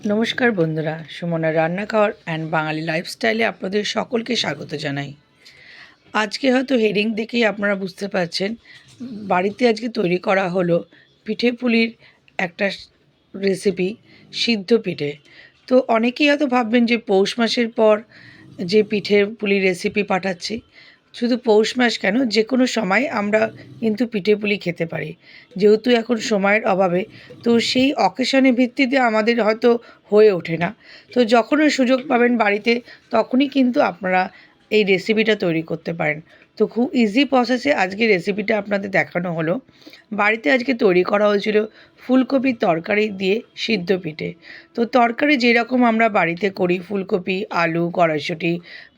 নমস্কার বন্ধুরা, সুমনা রান্নাঘর অ্যান্ড বাঙালি লাইফস্টাইলে আপনাদের সকলকে স্বাগত জানাই। আজকে হয়তো হেডিং দেখেই আপনারা বুঝতে পারছেন, বাড়িতে আজকে তৈরি করা হলো পিঠে পুলির একটা রেসিপি, সিদ্ধ পিঠে। তো অনেকেই হয়তো ভাববেন যে পৌষ মাসের পর যে পিঠে পুলির রেসিপি পাঠাচ্ছি, শুধু পৌষ মাস কেন, যে কোনো সময় আমরা কিন্তু পিঠে পুলি খেতে পারি। যেহেতু এখন সময়ের অভাবে, তো সেই অকেশনের ভিত্তিতে আমাদের হয়তো হয়ে ওঠে না। তো যখনই সুযোগ পাবেন বাড়িতে, তখনই কিন্তু আপনারা এই রেসিপিটা তৈরি করতে পারেন। তো খুব ইজি প্রসেসে আজকে রেসিপিটা আপনাদের দেখানো হলো। বাড়িতে আজকে তৈরি করা হয়েছিল ফুলকপির তরকারি দিয়ে সিদ্ধ পিঠে। তো তরকারি যেরকম আমরা বাড়িতে করি, ফুলকপি, আলু, কড়াইশুঁটি,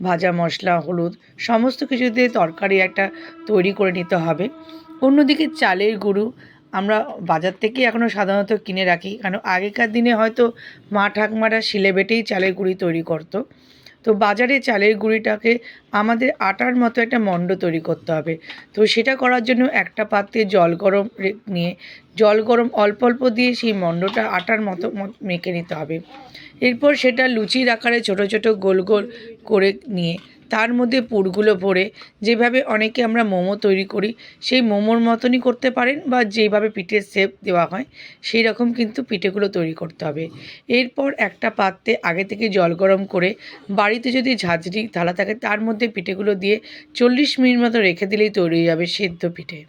ভাজা মশলা, হলুদ, সমস্ত কিছু দিয়ে তরকারি একটা তৈরি করে নিতে হবে। অন্যদিকে চালের গুঁড়ো আমরা বাজার থেকে এখনও সাধারণত কিনে রাখি, কারণ আগেকার দিনে হয়তো মা ঠাকুমারা শিলে বেটেই চালের গুঁড়ি তৈরি করতো। তো বাজারে চালের গুঁড়িটাকে আমাদের আটার মতো একটা মণ্ড তৈরি করতে হবে। তো সেটা করার জন্য একটা পাত্রে জল গরম নিয়ে জল গরম অল্প অল্প দিয়ে সেই মণ্ডটা আটার মতো মেখে নিতে হবে। এরপর সেটা লুচির আকারে ছোট ছোট গোল গোল করে নিয়ে তার মধ্যে পুরগুলো ভরে, যেভাবে অনেকে আমরা মোমো তৈরি করি সেই মোমোর মতনই করতে পারেন, বা যেভাবে পিঠের শেপ দেওয়া হয় সেই রকম কিন্তু পিঠেগুলো তৈরি করতে হবে। এরপর একটা পাত্রে আগে থেকে জল গরম করে, বাড়িতে যদি ঝাঁঝরি থালা থাকে তার মধ্যে পিঠেগুলো দিয়ে 40 মিনিট মতো রেখে দিলেই তৈরি হয়ে যাবে সেদ্ধ পিঠে।